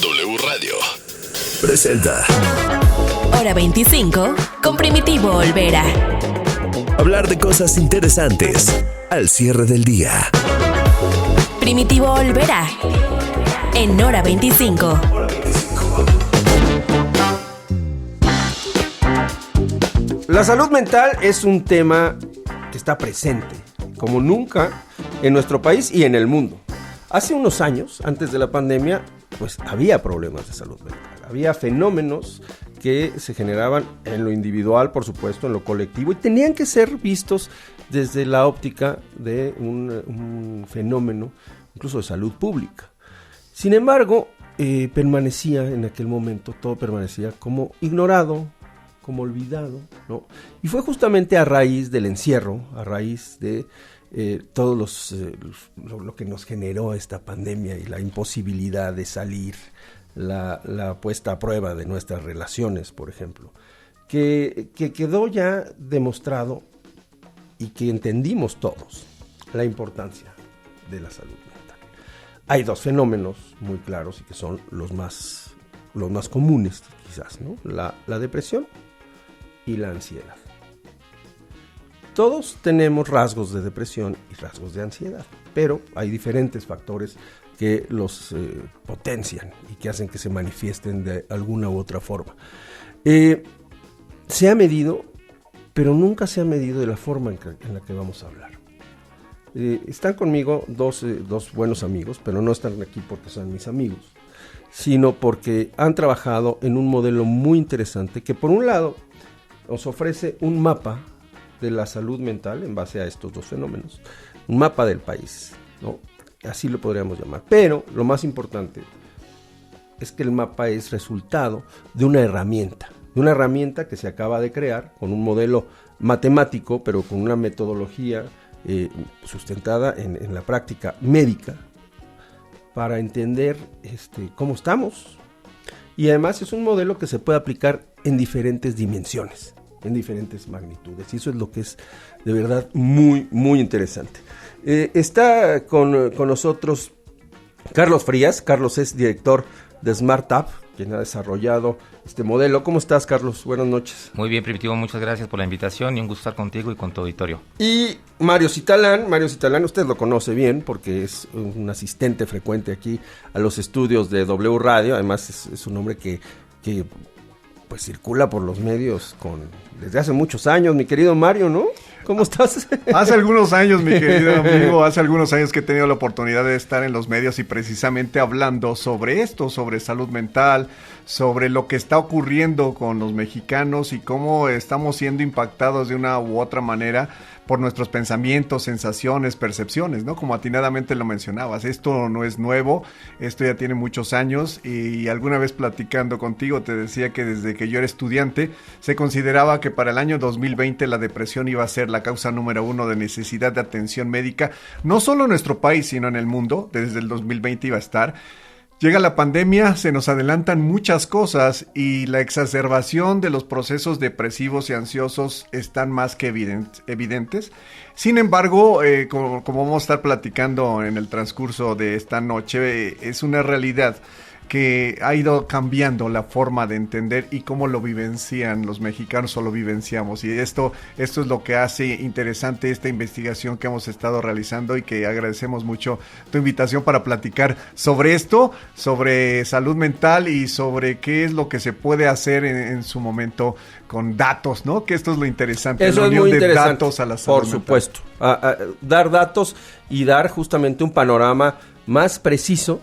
W Radio presenta Hora 25 con Primitivo Olvera. hablar de cosas interesantes al cierre del día. Primitivo Olvera en Hora 25. La salud mental es un tema que está presente, como nunca, en nuestro país y en el mundo. Hace unos años, antes de la pandemia, pues había problemas de salud mental. Había fenómenos que se generaban en lo individual, por supuesto, en lo colectivo, y tenían que ser vistos desde la óptica de un fenómeno, incluso de salud pública. Sin embargo, permanecía en aquel momento, todo permanecía como ignorado, como olvidado, ¿no? Y fue justamente a raíz del encierro, a raíz de todos lo que nos generó esta pandemia y la imposibilidad de salir, la puesta a prueba de nuestras relaciones, por ejemplo, que quedó ya demostrado y que entendimos todos la importancia de la salud mental. Hay dos fenómenos muy claros y que son los más comunes, quizás, ¿no? La depresión y la ansiedad. Todos tenemos rasgos de depresión y rasgos de ansiedad, pero hay diferentes factores que los potencian y que hacen que se manifiesten de alguna u otra forma. Se ha medido, pero nunca se ha medido de la forma en la que vamos a hablar. Están conmigo dos buenos amigos, pero no están aquí porque son mis amigos, sino porque han trabajado en un modelo muy interesante que, por un lado, nos ofrece un mapa de la salud mental en base a estos dos fenómenos, un mapa del país, ¿no? Así lo podríamos llamar. Pero lo más importante es que el mapa es resultado de una herramienta que se acaba de crear con un modelo matemático, pero con una metodología sustentada en la práctica médica para entender cómo estamos. Y además es un modelo que se puede aplicar en diferentes dimensiones, en diferentes magnitudes, y eso es lo que es de verdad muy, muy interesante. Está con nosotros Carlos Frías. Carlos es director de SmartUp, quien ha desarrollado este modelo. ¿Cómo estás, Carlos? Buenas noches. Muy bien, Primitivo, muchas gracias por la invitación y un gusto estar contigo y con tu auditorio. Y Mario Citalán, usted lo conoce bien porque es un asistente frecuente aquí a los estudios de W Radio. Además es un hombre que pues circula por los medios desde hace muchos años, mi querido Mario, ¿no? ¿Cómo estás? Hace algunos años, mi querido amigo, hace algunos años que he tenido la oportunidad de estar en los medios y precisamente hablando sobre esto, sobre salud mental, sobre lo que está ocurriendo con los mexicanos y cómo estamos siendo impactados de una u otra manera por nuestros pensamientos, sensaciones, percepciones, ¿no? Como atinadamente lo mencionabas, esto no es nuevo, esto ya tiene muchos años y alguna vez platicando contigo te decía que desde que yo era estudiante se consideraba que para el año 2020 la depresión iba a ser la causa número 1 de necesidad de atención médica, no solo en nuestro país, sino en el mundo. Desde el 2020 iba a estar. Llega la pandemia, se nos adelantan muchas cosas y la exacerbación de los procesos depresivos y ansiosos están más que evidentes. Sin embargo, como vamos a estar platicando en el transcurso de esta noche, es una realidad que ha ido cambiando la forma de entender y cómo lo vivencian los mexicanos o lo vivenciamos. Y esto es lo que hace interesante esta investigación que hemos estado realizando y que agradecemos mucho tu invitación para platicar sobre esto, sobre salud mental y sobre qué es lo que se puede hacer en su momento con datos, ¿no? Que esto es lo interesante. Eso la es unión muy de interesante, datos a la salud por mental. supuesto. Dar datos y dar justamente un panorama más preciso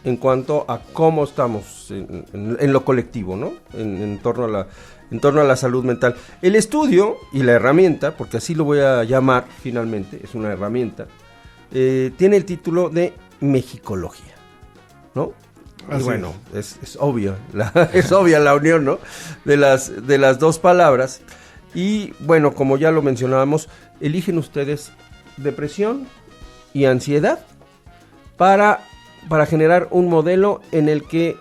en cuanto a cómo estamos en lo colectivo, ¿no? En torno a la salud mental. El estudio y la herramienta, porque así lo voy a llamar finalmente, es una herramienta, tiene el título de Mexicología, ¿no? Así y bueno, es obvia la unión, ¿no? De las dos palabras. Y bueno, como ya lo mencionábamos, eligen ustedes depresión y ansiedad para generar un modelo en el que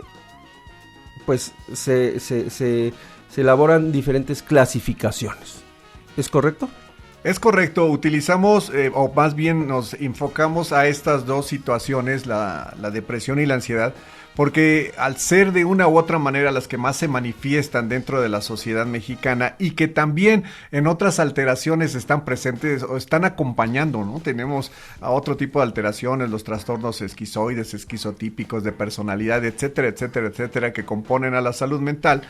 pues se elaboran diferentes clasificaciones. ¿Es correcto? Es correcto, utilizamos o más bien nos enfocamos a estas dos situaciones, la depresión y la ansiedad, porque al ser de una u otra manera las que más se manifiestan dentro de la sociedad mexicana y que también en otras alteraciones están presentes o están acompañando, ¿no? Tenemos a otro tipo de alteraciones, los trastornos esquizoides, esquizotípicos de personalidad, etcétera, etcétera, etcétera, que componen a la salud mental.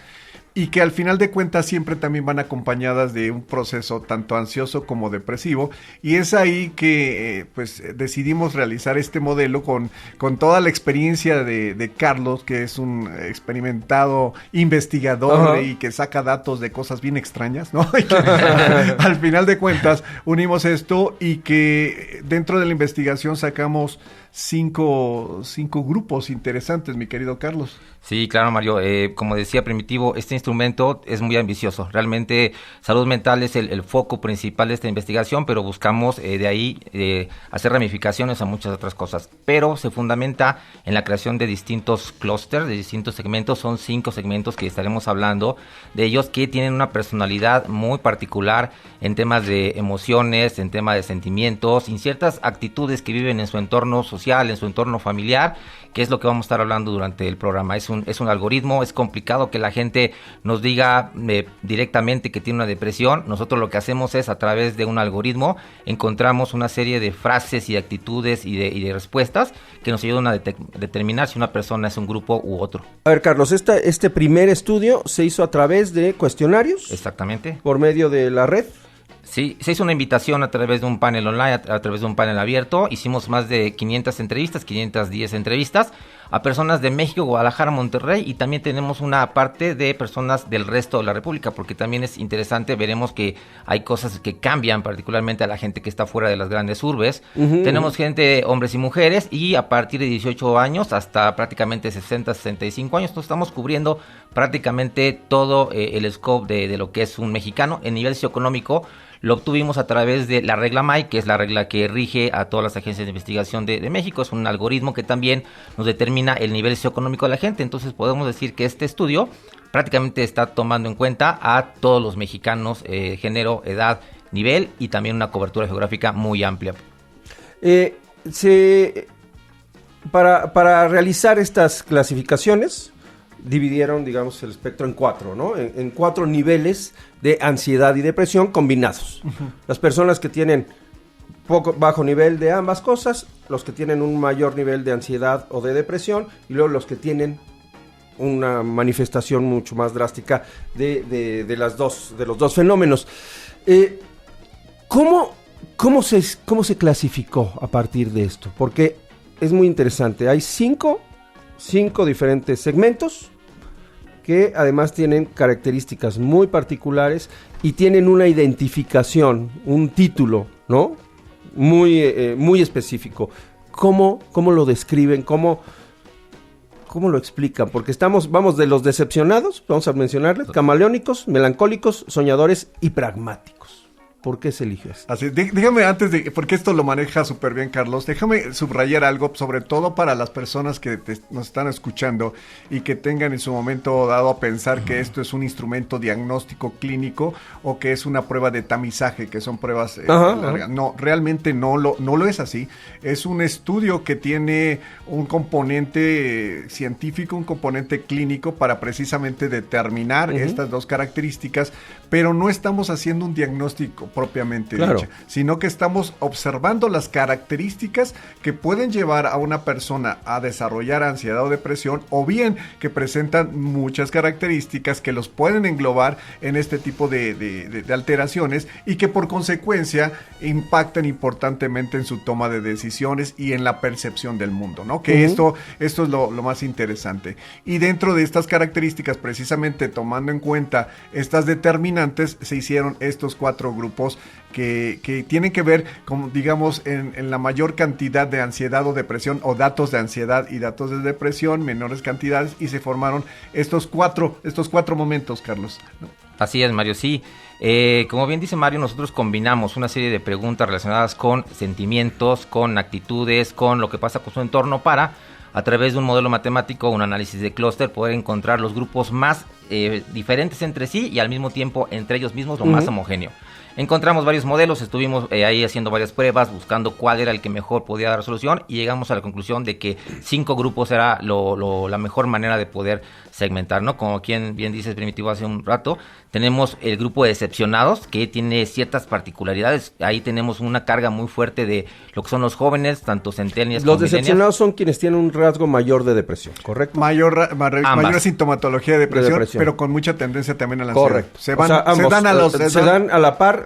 Y que al final de cuentas siempre también van acompañadas de un proceso tanto ansioso como depresivo, y es ahí que pues decidimos realizar este modelo con toda la experiencia de Carlos, que es un experimentado investigador y que saca datos de cosas bien extrañas, ¿no? Y que, al final de cuentas unimos esto y que dentro de la investigación sacamos cinco grupos interesantes, mi querido Carlos. Sí, claro, Mario. Como decía Primitivo, este instrumento es muy ambicioso. Realmente salud mental es el foco principal de esta investigación, pero buscamos de ahí hacer ramificaciones a muchas otras cosas. Pero se fundamenta en la creación de distintos clústeres, de distintos segmentos. Son 5 segmentos que estaremos hablando de ellos, que tienen una personalidad muy particular en temas de emociones, en temas de sentimientos, en ciertas actitudes que viven en su entorno social, en su entorno familiar, que es lo que vamos a estar hablando durante el programa. Es un algoritmo, es complicado que la gente nos diga directamente que tiene una depresión. Nosotros lo que hacemos es, a través de un algoritmo, encontramos una serie de frases y de actitudes y de respuestas que nos ayudan a determinar si una persona es un grupo u otro. A ver, Carlos, este primer estudio se hizo a través de cuestionarios. Exactamente. Por medio de la red. Sí, se hizo una invitación a través de un panel online, a través de un panel abierto. Hicimos más de 500 entrevistas, 510 entrevistas a personas de México, Guadalajara, Monterrey, y también tenemos una parte de personas del resto de la República, porque también es interesante. Veremos que hay cosas que cambian, particularmente a la gente que está fuera de las grandes urbes. Tenemos gente, hombres y mujeres, y a partir de 18 años hasta prácticamente 60, 65 años. Entonces estamos cubriendo prácticamente todo el scope de lo que es un mexicano. En nivel socioeconómico lo obtuvimos a través de la regla MAI, que es la regla que rige a todas las agencias de investigación de México. Es un algoritmo que también nos determina el nivel socioeconómico de la gente. Entonces podemos decir que este estudio prácticamente está tomando en cuenta a todos los mexicanos, género, edad, nivel, y también una cobertura geográfica muy amplia. Para realizar estas clasificaciones, dividieron, digamos, el espectro en 4, ¿no? En 4 niveles de ansiedad y depresión combinados. Las personas que tienen bajo nivel de ambas cosas, los que tienen un mayor nivel de ansiedad o de depresión, y luego los que tienen una manifestación mucho más drástica de los dos fenómenos. ¿Cómo se clasificó a partir de esto? Porque es muy interesante. Hay 5 diferentes segmentos que además tienen características muy particulares y tienen una identificación, un título, ¿no? Muy específico. ¿Cómo lo describen? ¿Cómo lo explican? Porque vamos de los decepcionados, vamos a mencionarles, camaleónicos, melancólicos, soñadores y pragmáticos. ¿Por qué se eligió esto? Así, déjame porque esto lo maneja súper bien, Carlos, déjame subrayar algo, sobre todo para las personas que nos están escuchando y que tengan en su momento dado a pensar que esto es un instrumento diagnóstico clínico o que es una prueba de tamizaje, que son pruebas largas. No, realmente no lo es así. Es un estudio que tiene un componente científico, un componente clínico para precisamente determinar estas dos características, pero no estamos haciendo un diagnóstico propiamente dicha, sino que estamos observando las características que pueden llevar a una persona a desarrollar ansiedad o depresión, o bien que presentan muchas características que los pueden englobar en este tipo de alteraciones y que por consecuencia impactan importantemente en su toma de decisiones y en la percepción del mundo, ¿no? Que esto es lo más interesante. Y dentro de estas características, precisamente tomando en cuenta estas determinantes, se hicieron estos 4 grupos que tienen que ver con, digamos, en la mayor cantidad de ansiedad o depresión, o datos de ansiedad y datos de depresión, menores cantidades, y se formaron estos cuatro momentos, Carlos, ¿no? Así es, Mario, sí. Como bien dice Mario, nosotros combinamos una serie de preguntas relacionadas con sentimientos, con actitudes, con lo que pasa con su entorno, para a través de un modelo matemático, un análisis de clúster, poder encontrar los grupos más diferentes entre sí y al mismo tiempo entre ellos mismos lo más homogéneo. Encontramos varios modelos, estuvimos ahí haciendo varias pruebas, buscando cuál era el que mejor podía dar solución y llegamos a la conclusión de que 5 grupos era la mejor manera de poder segmentar, ¿no? Como quien bien dice Primitivo hace un rato, tenemos el grupo de decepcionados que tiene ciertas particularidades. Ahí tenemos una carga muy fuerte de lo que son los jóvenes, tanto centennials como Los decepcionados son quienes tienen un rasgo mayor de depresión, ¿correcto? Mayor sintomatología de depresión, pero con mucha tendencia también a la ansiedad. Correcto. Se dan a la par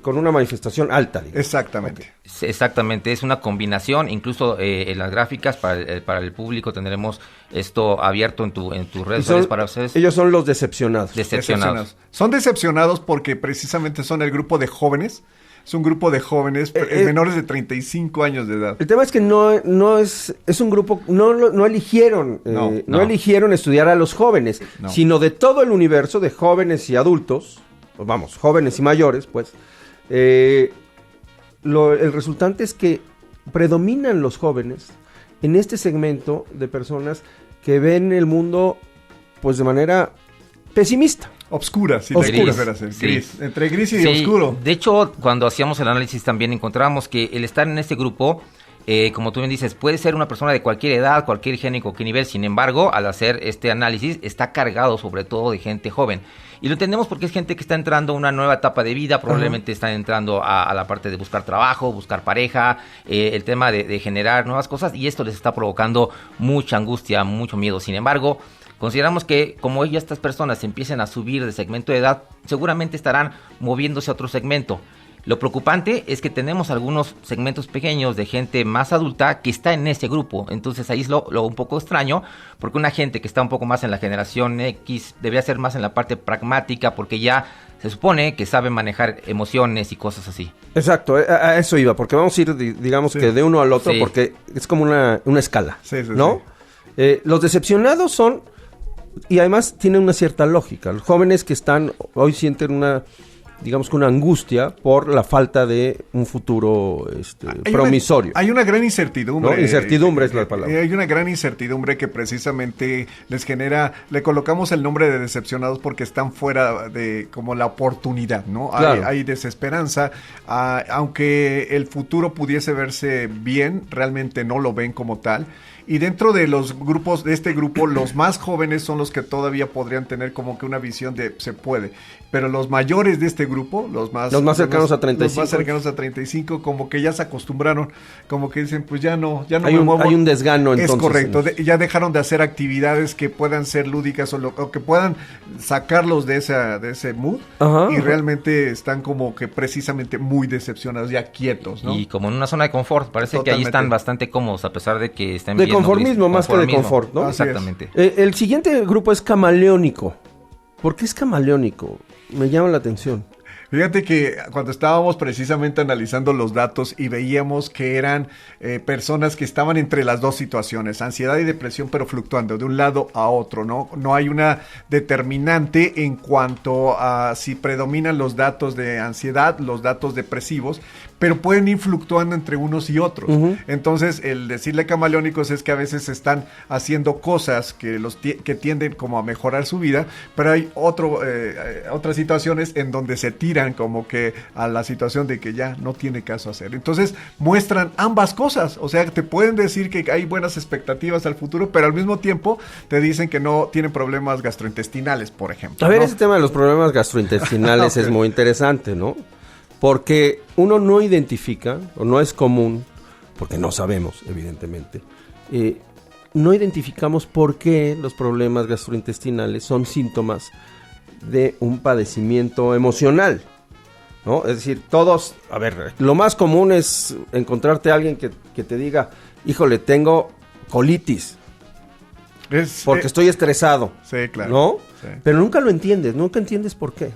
con una manifestación alta. Digamos. Exactamente. Okay. Exactamente, es una combinación, incluso en las gráficas para el público tendremos esto abierto en tus redes sociales para ustedes. Ellos son los decepcionados. Decepcionados. Son decepcionados porque precisamente son el grupo de jóvenes. Es un grupo de jóvenes menores de 35 años de edad. El tema es que no es un grupo, no eligieron, no eligieron estudiar a los jóvenes, sino de todo el universo de jóvenes y adultos, vamos, jóvenes y mayores, pues, el resultante es que predominan los jóvenes en este segmento de personas que ven el mundo, pues, de manera pesimista. Obscura, sí. Gris. Entre gris y oscuro. De hecho, cuando hacíamos el análisis también encontramos que el estar en este grupo, como tú bien dices, puede ser una persona de cualquier edad, cualquier género, cualquier nivel. Sin embargo, al hacer este análisis, está cargado sobre todo de gente joven. Y lo entendemos porque es gente que está entrando a una nueva etapa de vida, probablemente están entrando a la parte de buscar trabajo, buscar pareja, el tema de generar nuevas cosas, y esto les está provocando mucha angustia, mucho miedo. Sin embargo, consideramos que como ya estas personas empiecen a subir de segmento de edad, seguramente estarán moviéndose a otro segmento. Lo preocupante es que tenemos algunos segmentos pequeños de gente más adulta que está en ese grupo. Entonces ahí es lo un poco extraño, porque una gente que está un poco más en la generación X debería ser más en la parte pragmática, porque ya se supone que sabe manejar emociones y cosas así. Exacto, a eso iba, porque vamos a ir, digamos, que de uno al otro, porque es como una escala, ¿no? Sí. Los decepcionados son, y además tienen una cierta lógica. Los jóvenes que están hoy sienten una angustia por la falta de un futuro promisorio. Hay una gran incertidumbre. ¿No? Incertidumbre es la palabra. Hay una gran incertidumbre que precisamente les genera, le colocamos el nombre de decepcionados porque están fuera de como la oportunidad, ¿no? Claro. Hay desesperanza, aunque el futuro pudiese verse bien, realmente no lo ven como tal. Y dentro de los grupos, de este grupo, los más jóvenes son los que todavía podrían tener como que una visión de se puede. Pero los mayores de este grupo, los más cercanos a 35. Los más cercanos a 35, como que ya se acostumbraron, como que dicen, pues ya no hay un desgano entonces. Es correcto, ya dejaron de hacer actividades que puedan ser lúdicas o que puedan sacarlos de ese mood. Y realmente están como que precisamente muy decepcionados, ya quietos, ¿no? Y como en una zona de confort, parece que ahí están bastante cómodos, a pesar de que están de conformismo más que de confort, ¿no? Exactamente. El siguiente grupo es camaleónico. ¿Por qué es camaleónico? Me llama la atención. Fíjate que cuando estábamos precisamente analizando los datos y veíamos que eran personas que estaban entre las dos situaciones, ansiedad y depresión, pero fluctuando de un lado a otro, ¿no? No hay una determinante en cuanto a si predominan los datos de ansiedad, los datos depresivos, pero pueden ir fluctuando entre unos y otros. Entonces, el decirle camaleónicos es que a veces están haciendo cosas que tienden como a mejorar su vida, pero hay otras situaciones en donde se tiran como que a la situación de que ya no tiene caso hacer. Entonces, muestran ambas cosas. O sea, te pueden decir que hay buenas expectativas al futuro, pero al mismo tiempo te dicen que no tienen problemas gastrointestinales, por ejemplo. A ver, ese tema de los problemas gastrointestinales es muy interesante, ¿no? Porque uno no identifica, o no es común, porque no sabemos, evidentemente, no identificamos por qué los problemas gastrointestinales son síntomas de un padecimiento emocional, ¿no? Es decir, todos, a ver, lo más común es encontrarte a alguien que te diga, híjole, tengo colitis, porque estoy estresado. Sí, claro. ¿No? Sí. Pero nunca entiendes por qué.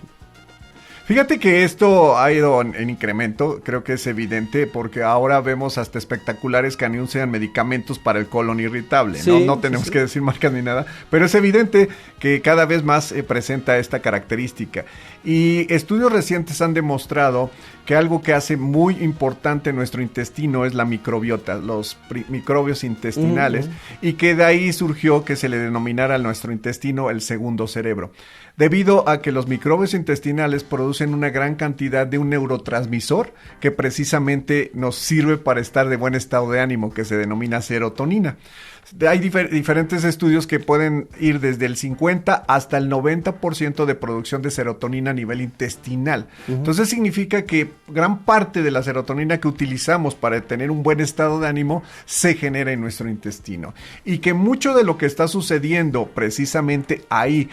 Fíjate que esto ha ido en incremento, creo que es evidente, porque ahora vemos hasta espectaculares que anuncian medicamentos para el colon irritable, ¿no? No tenemos que decir marcas ni nada, pero es evidente que cada vez más presenta esta característica. Y estudios recientes han demostrado que algo que hace muy importante nuestro intestino es la microbiota, los microbios intestinales, y que de ahí surgió que se le denominara a nuestro intestino el segundo cerebro, debido a que los microbios intestinales producen una gran cantidad de un neurotransmisor que precisamente nos sirve para estar de buen estado de ánimo, que se denomina serotonina. Hay diferentes estudios que pueden ir desde el 50 hasta el 90% de producción de serotonina a nivel intestinal. Entonces significa que gran parte de la serotonina que utilizamos para tener un buen estado de ánimo se genera en nuestro intestino. Y que mucho de lo que está sucediendo precisamente ahí,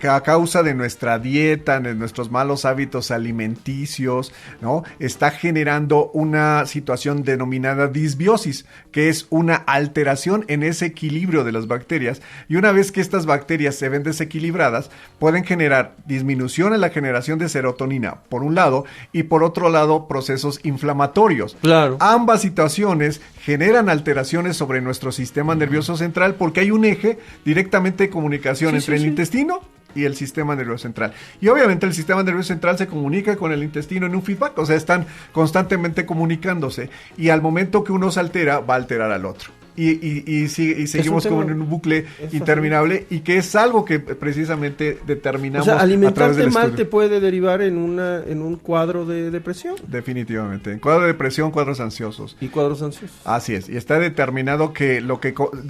a causa de nuestra dieta, de nuestros malos hábitos alimenticios, ¿no?, está generando una situación denominada disbiosis, que es una alteración en ese equilibrio de las bacterias, y una vez que estas bacterias se ven desequilibradas, pueden generar disminución en la generación de serotonina, por un lado, y por otro lado, procesos inflamatorios. Claro. Ambas situaciones generan alteraciones sobre nuestro sistema nervioso central, porque hay un eje directamente de comunicación entre el intestino y el sistema nervioso central. Y obviamente el sistema nervioso central se comunica con el intestino en un feedback, o sea, están constantemente comunicándose, y al momento que uno se altera, va a alterar al otro. Y seguimos como en un bucle interminable, y que es algo que precisamente determinamos. O sea, alimentarte mal estudio. te puede derivar en un cuadro de depresión. Definitivamente. Cuadro de depresión, cuadros ansiosos. Y cuadros ansiosos. Así es. Y está determinado que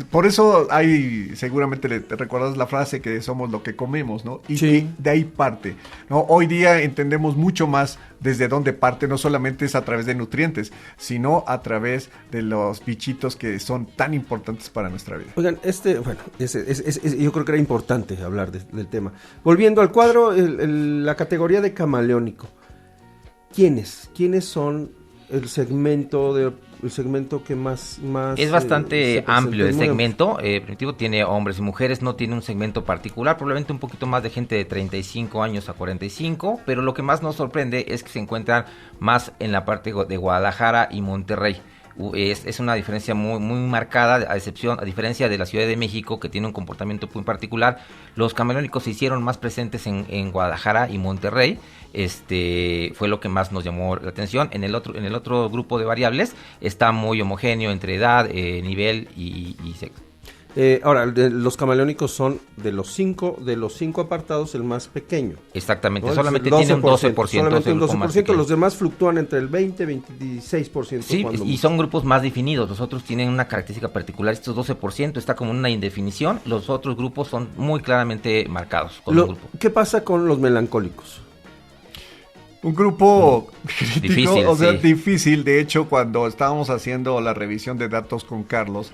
por eso hay, seguramente te recuerdas la frase que somos lo que comemos, ¿no? Y sí, de ahí parte, ¿no? Hoy día entendemos mucho más desde dónde parte, no solamente es a través de nutrientes, sino a través de los bichitos que son tan importantes para nuestra vida. Oigan, yo creo que era importante hablar del tema. Volviendo al cuadro, la categoría de camaleónico. ¿Quiénes son el segmento que más es bastante amplio el segmento. Primitivo tiene hombres y mujeres, no tiene un segmento particular, probablemente un poquito más de gente de 35 años a 45, pero lo que más nos sorprende es que se encuentran más en la parte de Guadalajara y Monterrey. Es una diferencia muy marcada, a diferencia de la Ciudad de México, que tiene un comportamiento muy particular. Los camaleónicos se hicieron más presentes en Guadalajara y Monterrey. Fue lo que más nos llamó la atención. En el otro grupo de variables está muy homogéneo entre edad, nivel y sexo. Ahora, los camaleónicos son de los cinco apartados el más pequeño. Exactamente, ¿no? solamente tiene un 12%. Solamente un 12%, los demás fluctúan entre el 20-26%. Sí, y son grupos más definidos. Los otros tienen una característica particular. Estos 12% está como una indefinición. Los otros grupos son muy claramente marcados. ¿Qué pasa con los melancólicos? Un grupo crítico, difícil, o sea, sí, difícil. De hecho, cuando estábamos haciendo la revisión de datos con Carlos,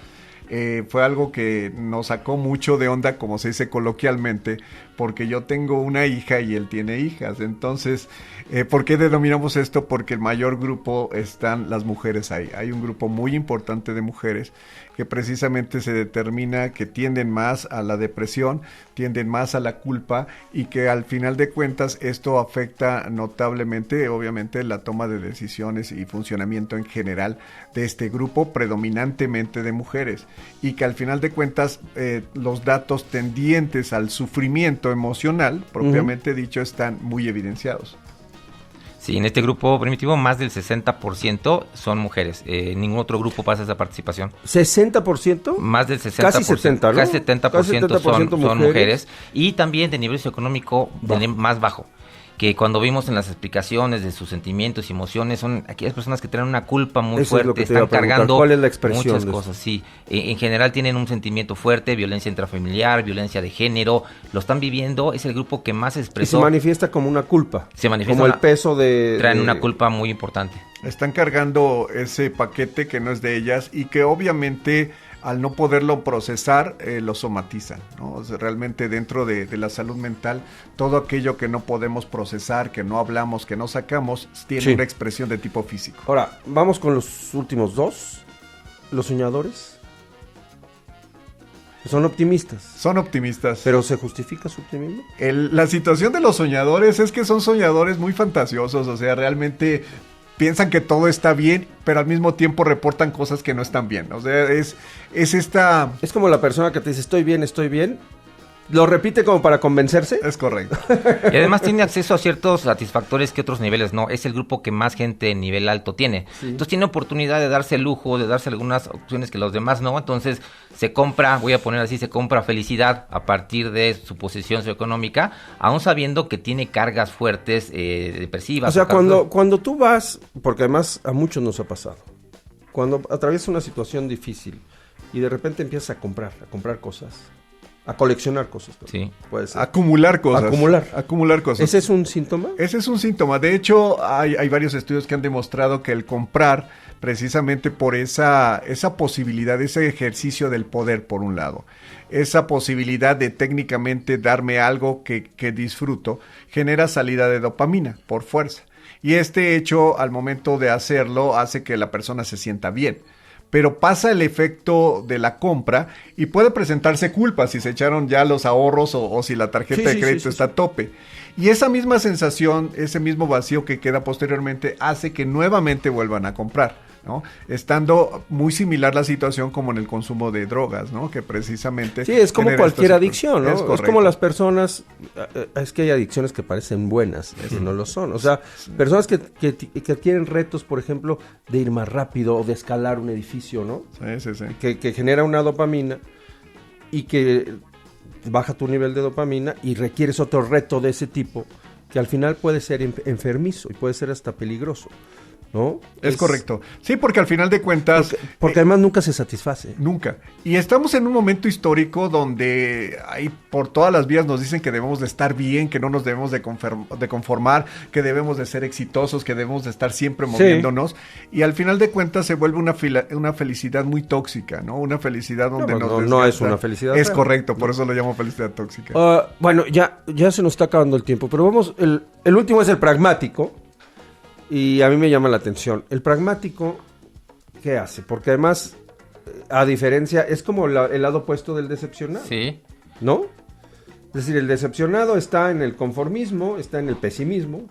fue algo que nos sacó mucho de onda, como se dice coloquialmente, porque yo tengo una hija y él tiene hijas. Entonces, ¿por qué denominamos esto? Porque el mayor grupo están las mujeres ahí. Hay un grupo muy importante de mujeres que precisamente se determina que tienden más a la depresión, tienden más a la culpa, y que al final de cuentas esto afecta notablemente, obviamente, la toma de decisiones y funcionamiento en general de este grupo, predominantemente de mujeres, y que al final de cuentas los datos tendientes al sufrimiento emocional, propiamente dicho, están muy evidenciados. Sí, en este grupo primitivo más del 60% son mujeres. Ningún otro grupo pasa esa participación. ¿60%? Más del 60%. Casi 70%, ¿no? Casi 70% son mujeres. Y también de nivel socioeconómico más bajo. Que cuando vimos en las explicaciones de sus sentimientos y emociones, son aquellas personas que tienen una culpa muy fuerte, están cargando ¿cuál es la expresión muchas cosas, sí. En general tienen un sentimiento fuerte, violencia intrafamiliar, violencia de género, lo están viviendo, es el grupo que más expresó. Y se manifiesta como una culpa. Se manifiesta como el peso de... Traen una culpa muy importante. Están cargando ese paquete que no es de ellas, y que obviamente al no poderlo procesar, lo somatizan, ¿no? O sea, realmente dentro de la salud mental, todo aquello que no podemos procesar, que no hablamos, que no sacamos, tiene una expresión de tipo físico. Ahora, vamos con los últimos dos. Los soñadores. Son optimistas. Son optimistas. ¿Pero se justifica su optimismo? La situación de los soñadores es que son soñadores muy fantasiosos, o sea, realmente piensan que todo está bien, pero al mismo tiempo reportan cosas que no están bien. O sea, es esta... Es como la persona que te dice, estoy bien, ¿Lo repite como para convencerse? Es correcto. Y además tiene acceso a ciertos satisfactores que otros niveles no. Es el grupo que más gente de nivel alto tiene. Sí. Entonces tiene oportunidad de darse el lujo, de darse algunas opciones que los demás no. Entonces se compra, voy a poner así, se compra felicidad a partir de su posición socioeconómica, aún sabiendo que tiene cargas fuertes depresivas. O sea, cuando tú vas, porque además a muchos nos ha pasado, cuando atraviesas una situación difícil y de repente empiezas a comprar cosas, a coleccionar cosas. Sí. Puede ser. Acumular cosas. Acumular cosas. ¿Ese es un síntoma? Ese es un síntoma. De hecho, hay varios estudios que han demostrado que el comprar, precisamente por esa posibilidad, ese ejercicio del poder, por un lado, esa posibilidad de técnicamente darme algo que disfruto, genera salida de dopamina, por fuerza. Y este hecho, al momento de hacerlo, hace que la persona se sienta bien. Pero pasa el efecto de la compra y puede presentarse culpa si se echaron ya los ahorros o si la tarjeta de crédito está a tope. Y esa misma sensación, ese mismo vacío que queda posteriormente hace que nuevamente vuelvan a comprar, ¿no? Estando muy similar la situación como en el consumo de drogas, ¿no? Que precisamente... Sí, es como cualquier adicción, ¿no? Es como las personas... Es que hay adicciones que parecen buenas, que no lo son. O sea, personas que adquieren retos, por ejemplo, de ir más rápido o de escalar un edificio, ¿no? Sí. Que genera una dopamina y que baja tu nivel de dopamina y requieres otro reto de ese tipo que al final puede ser enfermizo y puede ser hasta peligroso, ¿no? Es correcto. Sí, porque al final de cuentas... Porque además nunca se satisface. Nunca. Y estamos en un momento histórico donde por todas las vías nos dicen que debemos de estar bien, que no nos debemos de conformar, que debemos de ser exitosos, que debemos de estar siempre moviéndonos. Sí. Y al final de cuentas se vuelve una felicidad muy tóxica, ¿no? Una felicidad donde no es una felicidad. Es correcto, por eso lo llamo felicidad tóxica. Bueno, ya se nos está acabando el tiempo, pero vamos, el último es el pragmático. Y a mí me llama la atención. El pragmático, ¿qué hace? Porque además, a diferencia, es como el lado opuesto del decepcionado. Sí. ¿No? Es decir, el decepcionado está en el conformismo, está en el pesimismo.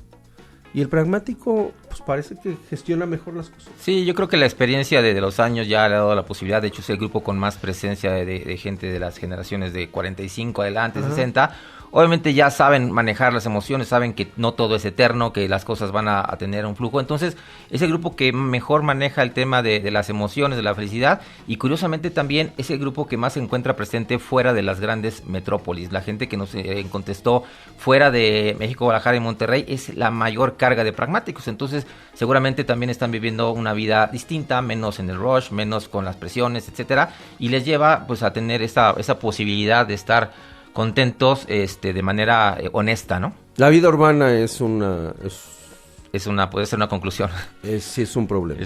Y el pragmático, pues parece que gestiona mejor las cosas. Sí, yo creo que la experiencia de los años ya le ha dado la posibilidad. De hecho, es el grupo con más presencia de gente de las generaciones de 45 adelante, 60. Obviamente ya saben manejar las emociones, saben que no todo es eterno, que las cosas van a tener un flujo. Entonces, es el grupo que mejor maneja el tema de las emociones, de la felicidad. Y curiosamente también es el grupo que más se encuentra presente fuera de las grandes metrópolis. La gente que nos contestó fuera de México, Guadalajara y Monterrey es la mayor carga de pragmáticos. Entonces, seguramente también están viviendo una vida distinta, menos en el rush, menos con las presiones, etcétera. Y les lleva pues a tener esa posibilidad de estar contentos de manera honesta, ¿no? La vida urbana puede ser una conclusión. Sí, es un problema.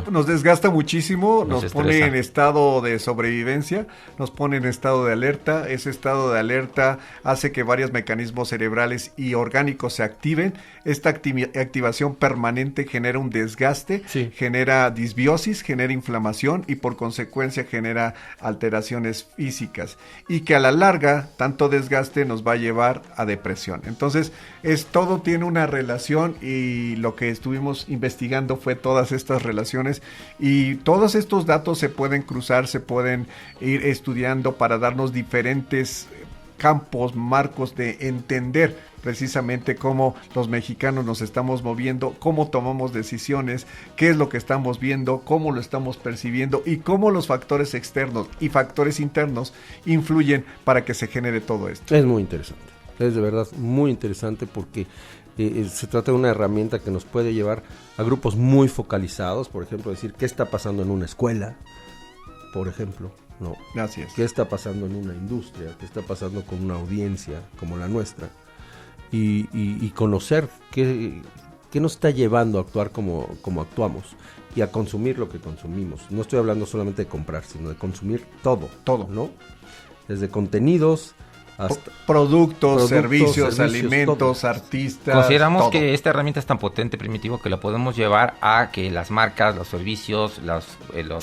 Nos desgasta muchísimo, nos pone estresa. en estado de sobrevivencia, nos pone en estado de alerta. Ese estado de alerta hace que varios mecanismos cerebrales y orgánicos se activen. Esta activación permanente genera un desgaste, genera disbiosis, genera inflamación y por consecuencia genera alteraciones físicas. Y que a la larga, tanto desgaste nos va a llevar a depresión. Entonces, todo tiene una relación y lo que estuvimos investigando fue todas estas relaciones y todos estos datos se pueden cruzar, se pueden ir estudiando para darnos diferentes campos, marcos de entender precisamente cómo los mexicanos nos estamos moviendo, cómo tomamos decisiones, qué es lo que estamos viendo, cómo lo estamos percibiendo y cómo los factores externos y factores internos influyen para que se genere todo esto. Es muy interesante, es de verdad muy interesante porque se trata de una herramienta que nos puede llevar a grupos muy focalizados, por ejemplo, decir qué está pasando en una escuela, por ejemplo, ¿no? Así es. ¿Qué está pasando en una industria? ¿Qué está pasando con una audiencia como la nuestra? Y conocer qué nos está llevando a actuar como actuamos y a consumir lo que consumimos. No estoy hablando solamente de comprar, sino de consumir todo, ¿no? Desde contenidos hasta productos, servicios, alimentos, todo. Artistas. Consideramos todo. Que esta herramienta es tan potente, Primitivo, que la podemos llevar a que las marcas, los servicios, las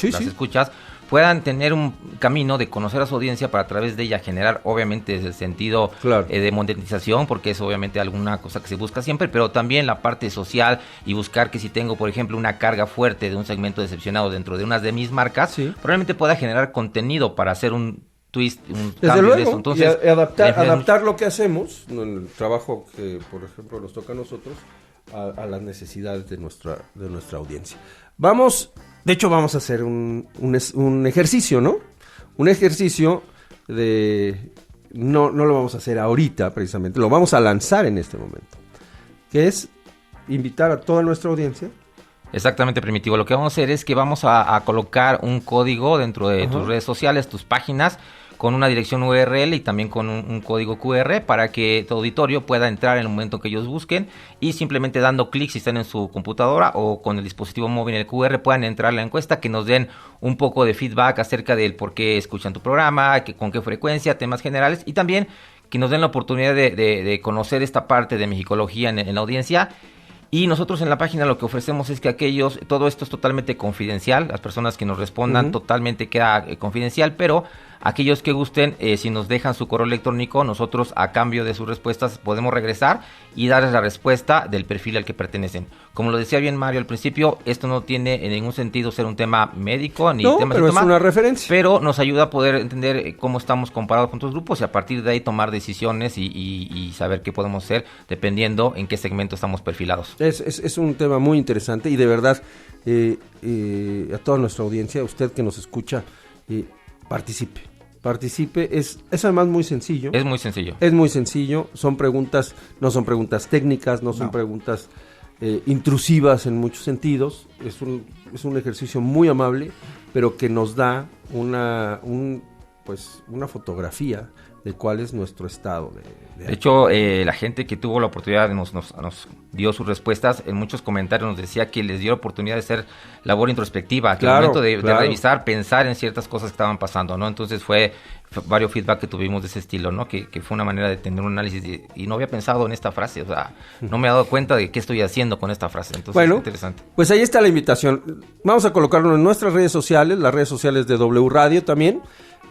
escuchas puedan tener un camino de conocer a su audiencia para a través de ella generar, obviamente, desde el sentido de monetización, porque es obviamente alguna cosa que se busca siempre, pero también la parte social y buscar que si tengo, por ejemplo, una carga fuerte de un segmento decepcionado dentro de unas de mis marcas, probablemente pueda generar contenido para hacer un twist, un Desde cambio luego, de eso. Entonces, y adaptar, le- adaptar lo que hacemos, ¿no? En el trabajo que, por ejemplo, nos toca a nosotros, a las necesidades de nuestra audiencia. De hecho, vamos a hacer un ejercicio, ¿no? Un ejercicio no lo vamos a hacer ahorita, precisamente, lo vamos a lanzar en este momento, que es invitar a toda nuestra audiencia. Exactamente, Primitivo. Lo que vamos a hacer es que vamos a colocar un código dentro de tus redes sociales, tus páginas, con una dirección URL y también con un código QR para que tu auditorio pueda entrar en el momento que ellos busquen y simplemente dando clic si están en su computadora o con el dispositivo móvil en el QR puedan entrar a la encuesta, que nos den un poco de feedback acerca del por qué escuchan tu programa, con qué frecuencia, temas generales y también que nos den la oportunidad de conocer esta parte de mexicología en la audiencia. Y nosotros en la página lo que ofrecemos es que todo esto es totalmente confidencial, las personas que nos respondan totalmente queda confidencial, pero aquellos que gusten, si nos dejan su correo electrónico, nosotros a cambio de sus respuestas podemos regresar y darles la respuesta del perfil al que pertenecen. Como lo decía bien Mario al principio, esto no tiene en ningún sentido ser un tema médico ni tema pero de es una referencia. pero nos ayuda a poder entender cómo estamos comparados con otros grupos y a partir de ahí tomar decisiones y saber qué podemos hacer dependiendo en qué segmento estamos perfilados. Es un tema muy interesante y de verdad a toda nuestra audiencia, usted que nos escucha, participe, es además muy sencillo. Es muy sencillo. Es muy sencillo, no son preguntas técnicas, no son preguntas intrusivas en muchos sentidos, es un ejercicio muy amable, pero que nos da una fotografía de cuál es nuestro estado de hecho, la gente que tuvo la oportunidad nos dio sus respuestas, en muchos comentarios nos decía que les dio la oportunidad de hacer labor introspectiva, que al momento de revisar, pensar en ciertas cosas que estaban pasando, ¿no? Entonces fue varios feedback que tuvimos de ese estilo, ¿no? Que fue una manera de tener un análisis y no había pensado en esta frase, o sea, no me he dado cuenta de qué estoy haciendo con esta frase, entonces es interesante. Pues ahí está la invitación, vamos a colocarlo en nuestras redes sociales, las redes sociales de W Radio también,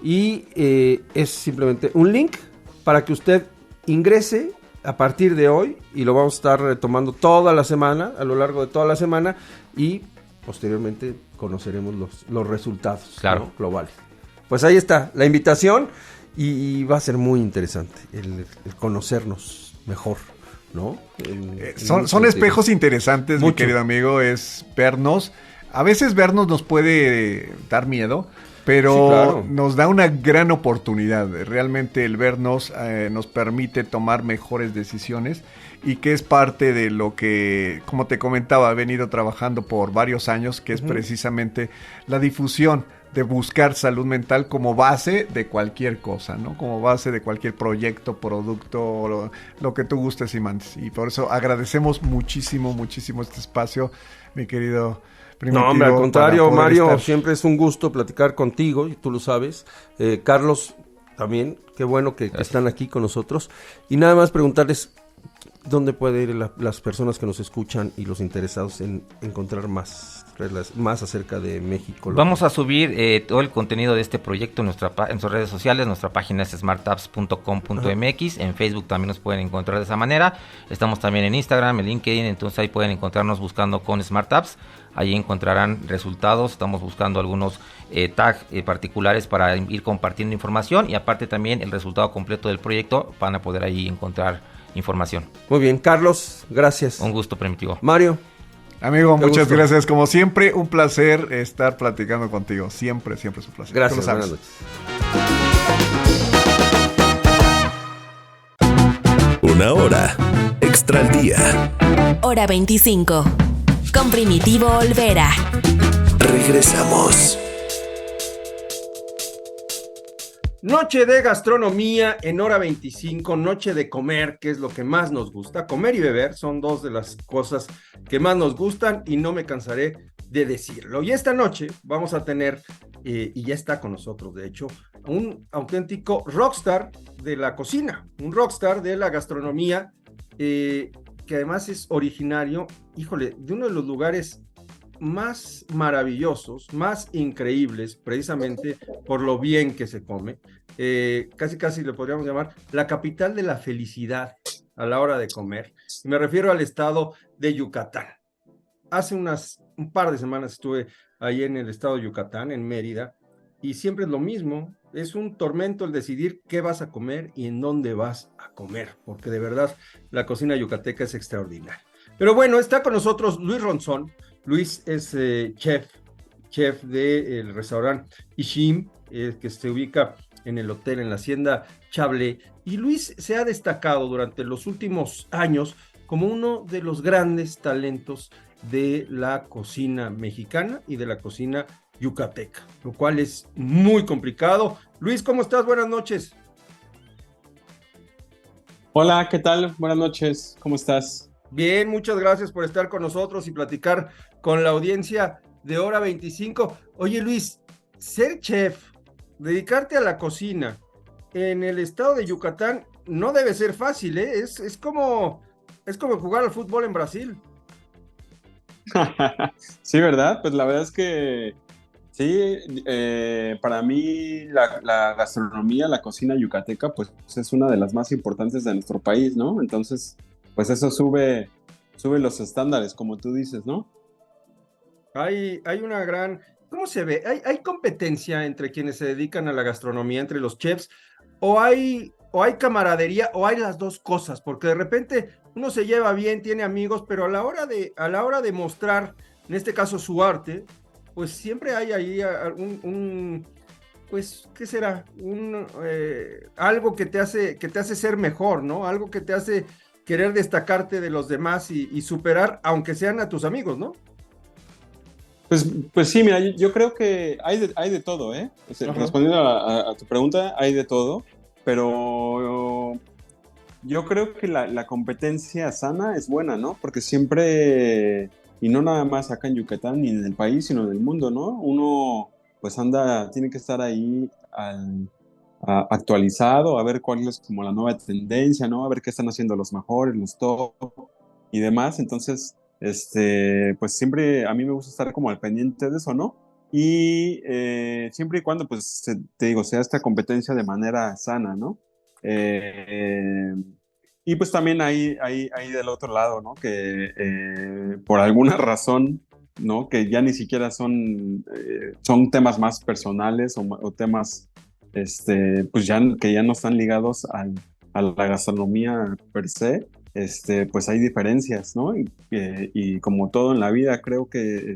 y es simplemente un link para que usted ingrese a partir de hoy y lo vamos a estar retomando toda la semana, a lo largo de toda la semana y posteriormente conoceremos los resultados, ¿no? Globales. Pues ahí está la invitación y va a ser muy interesante el conocernos mejor, ¿no? Son espejos interesantes, mi querido amigo, es vernos. A veces vernos nos puede dar miedo, pero sí, claro, nos da una gran oportunidad. Realmente el vernos nos permite tomar mejores decisiones y que es parte de lo que, como te comentaba, he venido trabajando por varios años, que es precisamente la difusión de buscar salud mental como base de cualquier cosa, ¿no? Como base de cualquier proyecto, producto, lo que tú gustes y mandes. Y por eso agradecemos muchísimo este espacio, mi querido Primitivo. No, hombre, al contrario, Mario, siempre es un gusto platicar contigo, y tú lo sabes. Carlos, también, qué bueno que están aquí con nosotros. Y nada más preguntarles dónde puede ir las personas que nos escuchan y los interesados en encontrar más acerca de México. Vamos a subir todo el contenido de este proyecto en nuestras redes sociales. Nuestra página es smartapps.com.mx. En Facebook también nos pueden encontrar de esa manera. Estamos también en Instagram, en LinkedIn, entonces ahí pueden encontrarnos buscando con SmartApps. Ahí encontrarán resultados. Estamos buscando algunos tags particulares para ir compartiendo información y aparte también el resultado completo del proyecto van a poder ahí encontrar información. Muy bien, Carlos, gracias. Un gusto, Primitivo. Mario. Amigo, muchas gracias. Como siempre, un placer estar platicando contigo. Siempre es un placer. Gracias, buenas noches. Una hora extra al día. Hora 25. Con Primitivo Olvera. Regresamos. Noche de gastronomía en hora 25, noche de comer, que es lo que más nos gusta. Comer y beber son dos de las cosas que más nos gustan y no me cansaré de decirlo. Y esta noche vamos a tener, y ya está con nosotros de hecho, un auténtico rockstar de la cocina, un rockstar de la gastronomía, que además es originario, de uno de los lugares más maravillosos, más increíbles, precisamente por lo bien que se come. Casi le podríamos llamar la capital de la felicidad a la hora de comer. Y me refiero al estado de Yucatán. Hace un par de semanas estuve ahí en el estado de Yucatán, en Mérida, y siempre es lo mismo. es un tormento el decidir qué vas a comer y en dónde vas a comer, porque de verdad la cocina yucateca es extraordinaria. Pero bueno, está con nosotros Luis Ronzón. Luis es chef del restaurante Ishim, que se ubica en el hotel, en la hacienda Chablé. Y Luis se ha destacado durante los últimos años como uno de los grandes talentos de la cocina mexicana y de la cocina yucateca, lo cual es muy complicado. Luis, ¿cómo estás? Buenas noches. Hola, ¿qué tal? Buenas noches, ¿cómo estás? Bien, muchas gracias por estar con nosotros y platicar con la audiencia de Hora 25. Oye, Luis, ser chef, dedicarte a la cocina en el estado de Yucatán no debe ser fácil, ¿eh? Es como jugar al fútbol en Brasil. Sí, ¿verdad? Pues la verdad es que sí, para mí la gastronomía, la cocina yucateca, pues es una de las más importantes de nuestro país, ¿no? Entonces, pues eso sube los estándares, como tú dices, ¿no? Hay una gran... ¿Cómo se ve? ¿Hay competencia entre quienes se dedican a la gastronomía, entre los chefs? ¿O hay camaradería? ¿O hay las dos cosas? Porque de repente uno se lleva bien, tiene amigos, pero a la hora de mostrar, en este caso su arte, pues siempre hay ahí pues, ¿qué será? Algo que te hace ser mejor, ¿no? Algo que te hace querer destacarte de los demás y superar, aunque sean a tus amigos, ¿no? Pues sí, mira, yo creo que hay de todo, ¿eh? O sea, respondiendo a tu pregunta, hay de todo, pero yo creo que la competencia sana es buena, ¿no? Porque siempre, y no nada más acá en Yucatán ni en el país, sino en el mundo, ¿no? Uno pues tiene que estar ahí actualizado, a ver cuál es como la nueva tendencia, ¿no? A ver qué están haciendo los mejores, los top y demás. Entonces, pues siempre a mí me gusta estar como al pendiente de eso, ¿no? Y siempre y cuando, pues, te digo, sea esta competencia de manera sana, ¿no? Y pues también hay del otro lado, ¿no? Que por alguna razón, ¿no? Que ya ni siquiera son temas más personales o temas, pues que ya no están ligados a la gastronomía per se, pues hay diferencias, ¿no? Y como todo en la vida, creo que,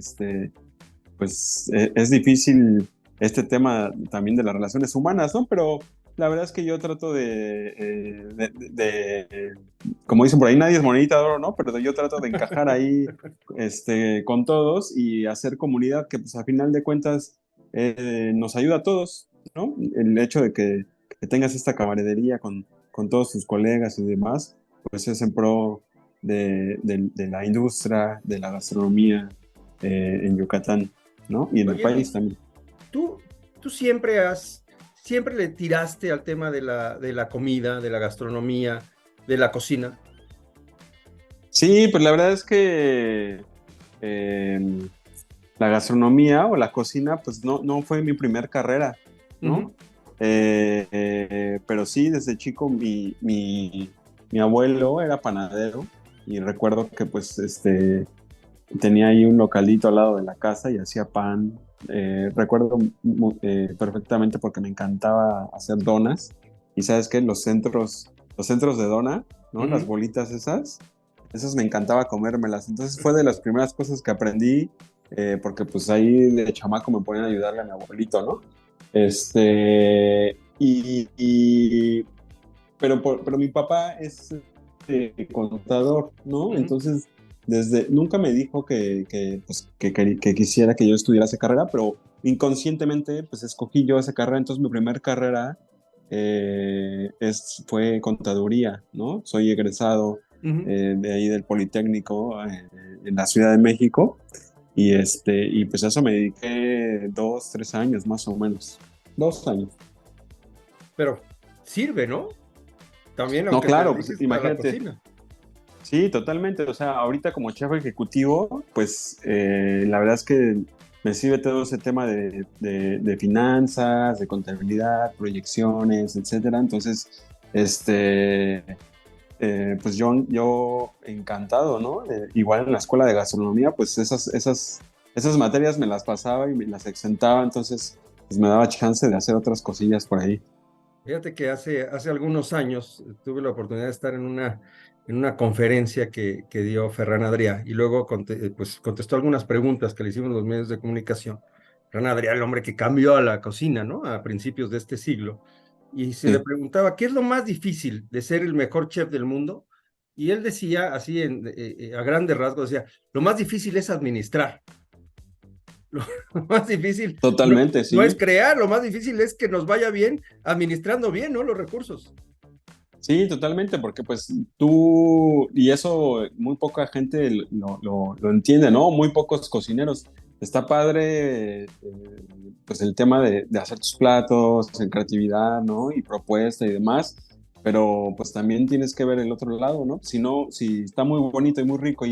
pues es difícil este tema también de las relaciones humanas, ¿no? Pero la verdad es que yo trato como dicen por ahí, nadie es monedita de oro, ¿no? Pero yo trato de encajar ahí con todos y hacer comunidad que, pues, a final de cuentas nos ayuda a todos, ¿no? El hecho de que tengas esta camaradería con todos tus colegas y demás, pues es en pro de la industria, de la gastronomía en Yucatán, ¿no? Y en el país también. Tú siempre le tiraste al tema de la comida, de la gastronomía, de la cocina. Sí, pues la verdad es que la gastronomía o la cocina, pues no fue mi primer carrera, ¿no? Uh-huh. Pero sí, desde chico mi abuelo era panadero y recuerdo que pues tenía ahí un localito al lado de la casa y hacía pan. Recuerdo perfectamente porque me encantaba hacer donas y sabes qué, los centros de dona, ¿no? Uh-huh. Las bolitas esas me encantaba comérmelas, entonces fue de las primeras cosas que aprendí, porque pues ahí de chamaco me ponían a ayudarle a mi abuelito, ¿no? Pero mi papá es contador, ¿no? Uh-huh. Entonces nunca me dijo que quisiera que yo estudiara esa carrera, pero inconscientemente pues escogí yo esa carrera. Entonces mi primera carrera fue contaduría, ¿no? Soy egresado uh-huh. De ahí del Politécnico en la Ciudad de México y pues a eso me dediqué 2-3 años más o menos. 2 años. Pero sirve, ¿no? También, no, claro, pues imagínate. Sí, totalmente. O sea, ahorita como chef ejecutivo, pues la verdad es que me sirve todo ese tema de finanzas, de contabilidad, proyecciones, etcétera. Entonces, pues yo encantado, ¿no? Igual en la escuela de gastronomía, pues esas materias me las pasaba y me las exentaba. Entonces, pues me daba chance de hacer otras cosillas por ahí. Fíjate que hace algunos años tuve la oportunidad de estar en una conferencia que dio Ferran Adrià y luego pues, contestó algunas preguntas que le hicimos los medios de comunicación. Ferran Adrià, el hombre que cambió a la cocina, ¿no? A principios de este siglo. Y se le Sí, preguntaba, ¿qué es lo más difícil de ser el mejor chef del mundo? Y él decía, así a grandes rasgos, decía, lo más difícil es administrar. Lo más difícil totalmente, no es sí. crear, lo más difícil es que nos vaya bien administrando bien, ¿no? Los recursos. Sí, totalmente, porque pues tú, y eso muy poca gente lo entiende, ¿no? Muy pocos cocineros. Está padre, pues el tema de hacer tus platos en creatividad, ¿no? Y propuesta y demás, pero pues también tienes que ver el otro lado, ¿no? Si no, si está muy bonito y muy rico,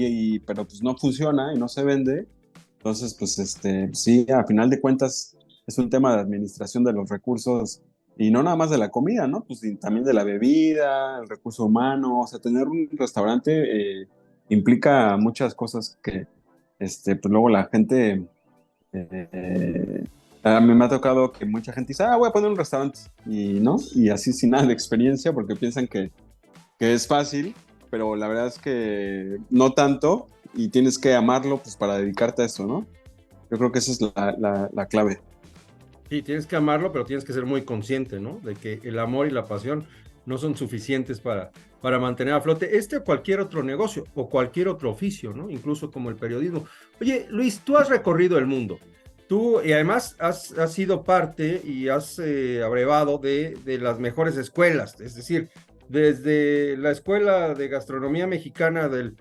pero pues no funciona y no se vende, entonces pues sí, a final de cuentas es un tema de administración de los recursos y no nada más de la comida, ¿no? Pues también de la bebida, el recurso humano, o sea, tener un restaurante implica muchas cosas que, pues luego la gente, eh, a mí me ha tocado que mucha gente dice, voy a poner un restaurante, y no, y así sin nada de experiencia, porque piensan que es fácil, pero la verdad es que no tanto, y tienes que amarlo, pues para dedicarte a eso, ¿no? Yo creo que esa es la clave. Sí, tienes que amarlo, pero tienes que ser muy consciente, ¿no? De que el amor y la pasión no son suficientes para mantener a flote este o cualquier otro negocio o cualquier otro oficio, ¿no? Incluso como el periodismo. Oye, Luis, tú has recorrido el mundo. Tú, y además has sido parte y has abrevado de las mejores escuelas, es decir, desde la Escuela de Gastronomía Mexicana del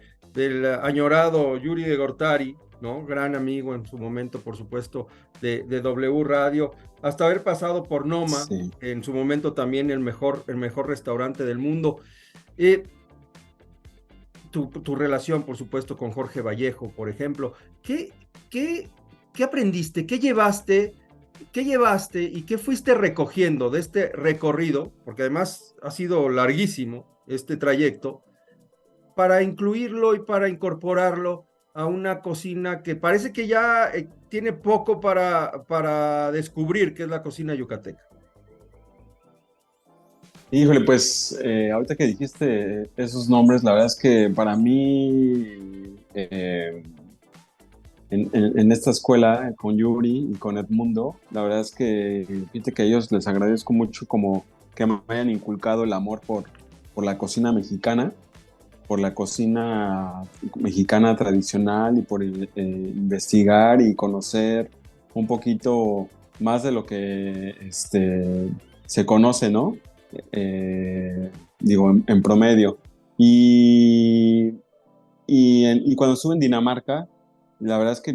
añorado Yuri de Gortari, ¿no? Gran amigo en su momento, por supuesto, de W Radio, hasta haber pasado por Noma, Sí. en su momento también el mejor restaurante del mundo. Eh, tu relación, por supuesto, con Jorge Vallejo, por ejemplo. ¿Qué, qué aprendiste? ¿Qué llevaste y qué fuiste recogiendo de este recorrido? Porque además ha sido larguísimo este trayecto, para incluirlo y para incorporarlo a una cocina que parece que ya tiene poco para descubrir, que es la cocina yucateca. Híjole, pues ahorita que dijiste esos nombres, la verdad es que para mí, en esta escuela con Yuri y con Edmundo, la verdad es que fíjate que a ellos les agradezco mucho como que me hayan inculcado el amor por la cocina mexicana, por la cocina mexicana tradicional y por investigar y conocer un poquito más de lo que se conoce, ¿no? Digo, en promedio. Y cuando estuve en Dinamarca, la verdad es que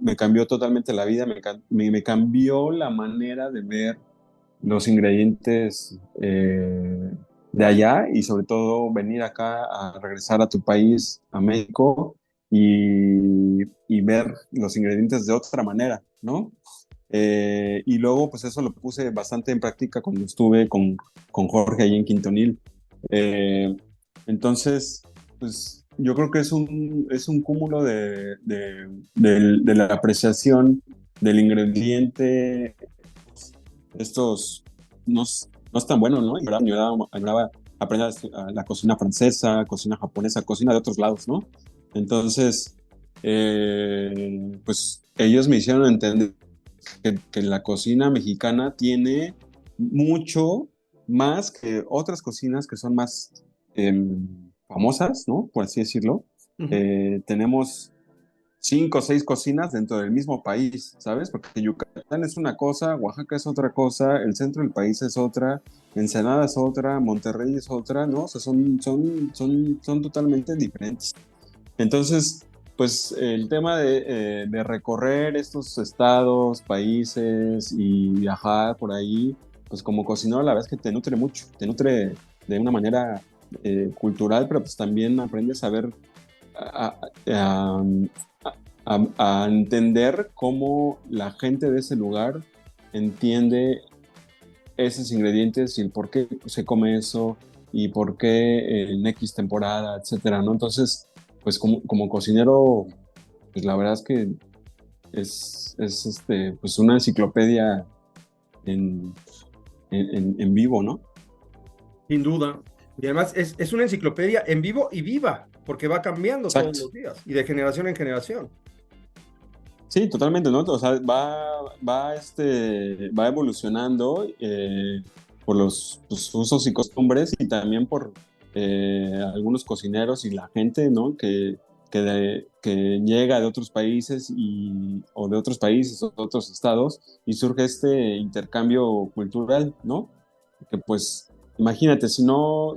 me cambió totalmente la vida, me cambió la manera de ver los ingredientes de allá y sobre todo venir acá a regresar a tu país, a México, y ver los ingredientes de otra manera, ¿no? Y luego, pues eso lo puse bastante en práctica cuando estuve con Jorge ahí en Quintonil. Eh, entonces, pues yo creo que es un cúmulo de la apreciación del ingrediente. Estos no, no es tan bueno, ¿no? Y añoraba aprender la cocina francesa, cocina japonesa, cocina de otros lados, ¿no? Entonces, pues ellos me hicieron entender que la cocina mexicana tiene mucho más que otras cocinas que son más famosas, ¿no? Por así decirlo. Uh -huh. Tenemos 5 o 6 cocinas dentro del mismo país, ¿sabes? Porque Yucatán es una cosa, Oaxaca es otra cosa, el centro del país es otra, Ensenada es otra, Monterrey es otra, ¿no? O sea, son totalmente diferentes. Entonces, pues el tema de recorrer estos estados, países y viajar por ahí, pues como cocinero la verdad es que te nutre mucho, te nutre de una manera cultural, pero pues también aprendes a ver, a, a, a entender cómo la gente de ese lugar entiende esos ingredientes y el por qué se come eso y por qué en X temporada, etcétera, ¿no? Entonces, pues como cocinero, pues la verdad es que pues una enciclopedia en, en vivo, ¿no? Sin duda. Y además es una enciclopedia en vivo y viva, porque va cambiando todos Exacto. los días y de generación en generación. Sí, totalmente, ¿no? O sea, va evolucionando por los pues, usos y costumbres y también por algunos cocineros y la gente, ¿no? Que llega de otros países o de otros países o de otros estados y surge este intercambio cultural, ¿no? Que pues, imagínate, si no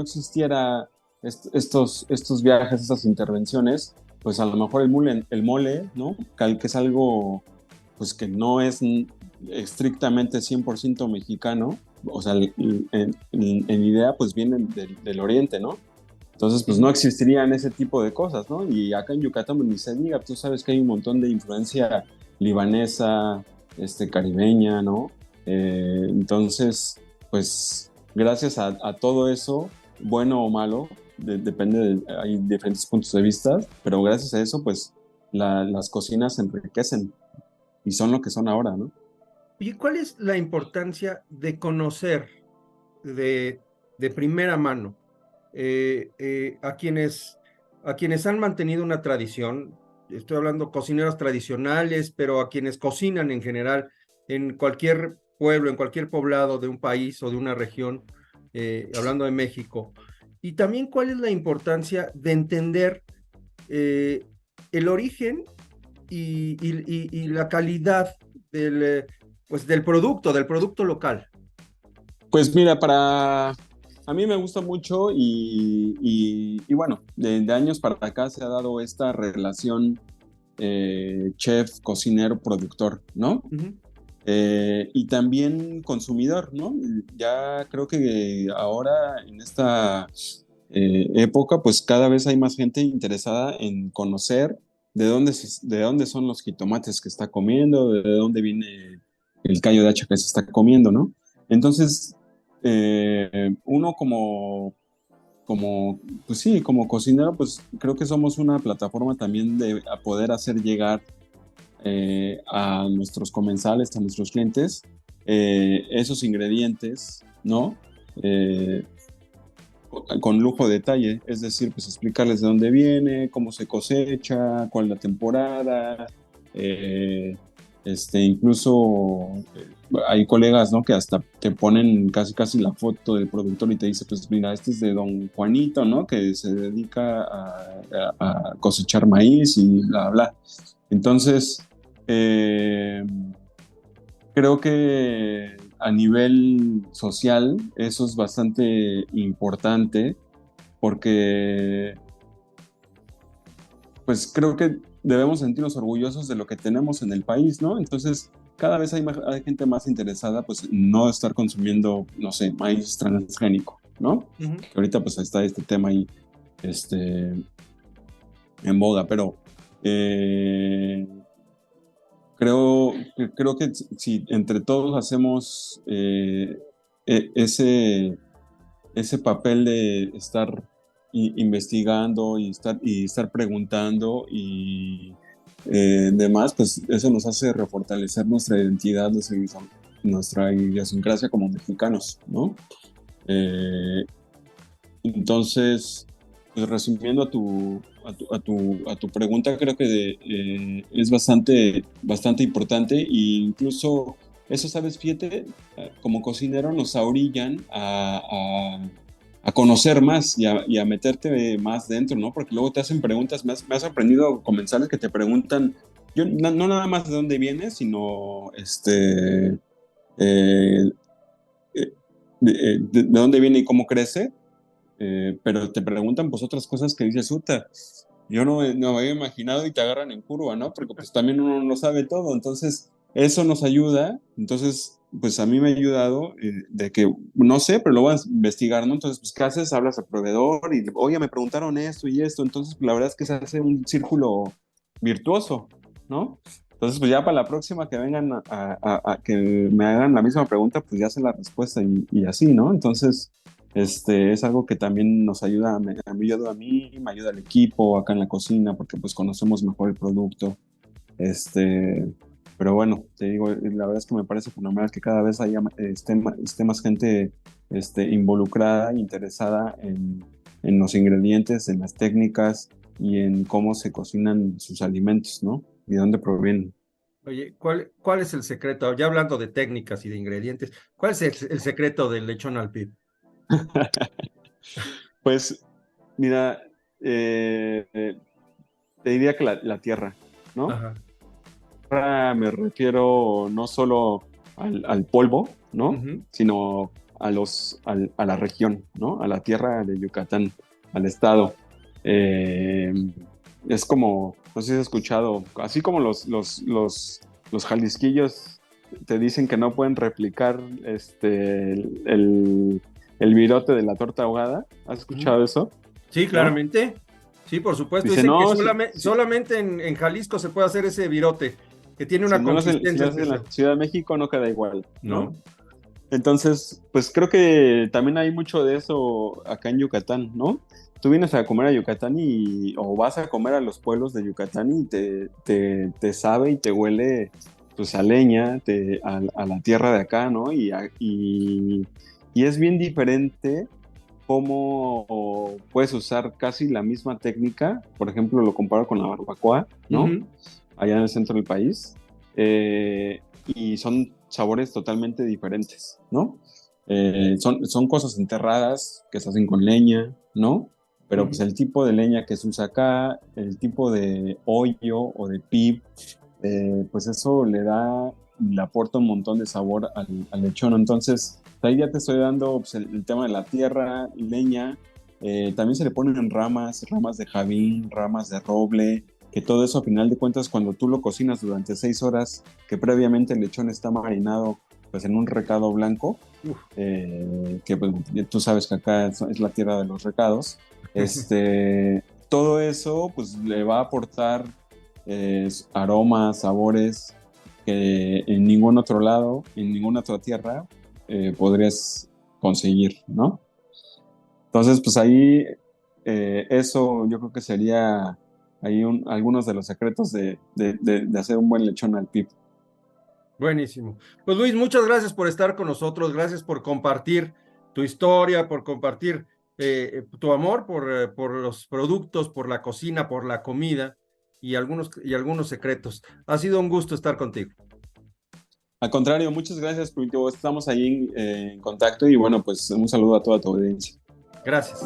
existiera estos viajes, estas intervenciones, pues a lo mejor el mole, ¿no? Que es algo, pues que no es estrictamente 100% mexicano, o sea, en idea, pues vienen del oriente, ¿no? Entonces, pues no existirían ese tipo de cosas, ¿no? Y acá en Yucatán, pues ni se diga, tú sabes que hay un montón de influencia libanesa, caribeña, ¿no? Entonces, pues gracias a todo eso, bueno o malo, depende, hay diferentes puntos de vista, pero gracias a eso, pues las cocinas se enriquecen y son lo que son ahora, ¿no? ¿Y cuál es la importancia de conocer de, de primera mano a quienes han mantenido una tradición? Estoy hablando cocineros tradicionales, pero a quienes cocinan en general en cualquier pueblo, en cualquier poblado de un país o de una región, hablando de México. Y también cuál es la importancia de entender eh, el origen y la calidad pues del producto local. Pues mira, a mí me gusta mucho y bueno, de años para acá se ha dado esta relación chef, cocinero, productor, ¿no? Ujú. Y también consumidor, ¿no? Ya creo que ahora en esta época, pues cada vez hay más gente interesada en conocer de dónde son los jitomates que está comiendo, de dónde viene el callo de hacha que se está comiendo, ¿no? Entonces, uno pues sí, como cocinero, pues creo que somos una plataforma también a poder hacer llegar a nuestros comensales, a nuestros clientes, esos ingredientes, ¿no? Eh, con lujo de detalle, es decir, pues explicarles de dónde viene, cómo se cosecha, cuál es la temporada, incluso hay colegas, ¿no? Que hasta te ponen casi casi la foto del productor y te dice, pues mira, este es de don Juanito, ¿no? Que se dedica a cosechar maíz y bla, bla. Entonces, eh, creo que a nivel social eso es bastante importante porque pues creo que debemos sentirnos orgullosos de lo que tenemos en el país, ¿no? Entonces, cada vez hay gente más interesada pues en no estar consumiendo, no sé, maíz transgénico, ¿no? Uh-huh. Que ahorita pues está este tema ahí en boga, pero creo que si entre todos hacemos ese papel de estar investigando y estar preguntando y demás, pues eso nos hace refortalecer nuestra identidad, nuestra idiosincrasia como mexicanos, ¿no? Entonces, pues resumiendo a tu pregunta, creo que es bastante importante e incluso eso, ¿sabes? Fíjate, como cocinero nos ahorillan a conocer más y a meterte más dentro, ¿no? Porque luego te hacen preguntas, me has aprendido comensales que te preguntan, yo no nada más de dónde vienes, sino eh, de dónde viene y cómo crece. Pero te preguntan pues otras cosas que dices, Uta, yo no me había imaginado y te agarran en curva, ¿no? Porque pues también uno no sabe todo, entonces eso nos ayuda, entonces pues a mí me ha ayudado de que, no sé, pero lo voy a investigar, ¿no? Entonces pues ¿qué haces? Hablas al proveedor y, oye, me preguntaron esto y esto, entonces la verdad es que se hace un círculo virtuoso, ¿no? Entonces, pues ya para la próxima que vengan a que me hagan la misma pregunta, pues ya sé la respuesta y así, ¿no? Entonces, es algo que también nos ayuda, me ayuda a mí, me ayuda al equipo acá en la cocina, porque pues conocemos mejor el producto. Pero bueno, te digo, la verdad es que me parece fenomenal que cada vez esté más gente involucrada, interesada en los ingredientes, en las técnicas y en cómo se cocinan sus alimentos, ¿no? Y de dónde provienen. Oye, ¿cuál es el secreto? Ya hablando de técnicas y de ingredientes, ¿cuál es el secreto del lechón al pib? Pues, mira, te diría que la tierra, ¿no? Ajá. Tierra me refiero no solo al polvo, ¿no? Ujú. Sino a la región, ¿no? A la tierra de Yucatán, al estado. Eh, es como, no sé si has escuchado, así como los jalisquillos te dicen que no pueden replicar el virote de la torta ahogada. ¿Has escuchado eso? Sí, ¿No? claramente. Sí, por supuesto. Dice, Dicen que no, solamente en Jalisco se puede hacer ese virote, que tiene si una no si consistencia lo haces en la especial. Ciudad de México no queda igual, ¿no? No. Entonces, pues creo que también hay mucho de eso acá en Yucatán, ¿no? Tú vienes a comer a Yucatán o vas a comer a los pueblos de Yucatán y te sabe y te huele pues a leña, a la tierra de acá, ¿no? Y es bien diferente cómo puedes usar casi la misma técnica. Por ejemplo, lo comparo con la barbacoa, ¿no? Ujú. Allá en el centro del país. Y son sabores totalmente diferentes, ¿no? Son cosas enterradas que se hacen con leña, ¿no? Pero pues Ujú. el tipo de leña que se usa acá, el tipo de hoyo o de pib, pues eso le aporta un montón de sabor al lechón. Entonces, ahí ya te estoy dando pues, el tema de la tierra, leña, también se le ponen ramas de jabín, ramas de roble, que todo eso a final de cuentas cuando tú lo cocinas durante 6 horas, que previamente el lechón está marinado pues en un recado blanco, que pues, tú sabes que acá es la tierra de los recados, todo eso pues le va a aportar aromas, sabores que en ningún otro lado, en ninguna otra tierra podrías conseguir, ¿no? Entonces, pues ahí eso yo creo que sería ahí algunos de los secretos de hacer un buen lechón al pib. Buenísimo. Pues Luis, muchas gracias por estar con nosotros, gracias por compartir tu historia, por compartir tu amor por los productos, por la cocina, por la comida y algunos secretos. Ha sido un gusto estar contigo. Al contrario, muchas gracias, Primitivo. Estamos ahí en contacto y bueno, pues un saludo a toda tu audiencia. Gracias.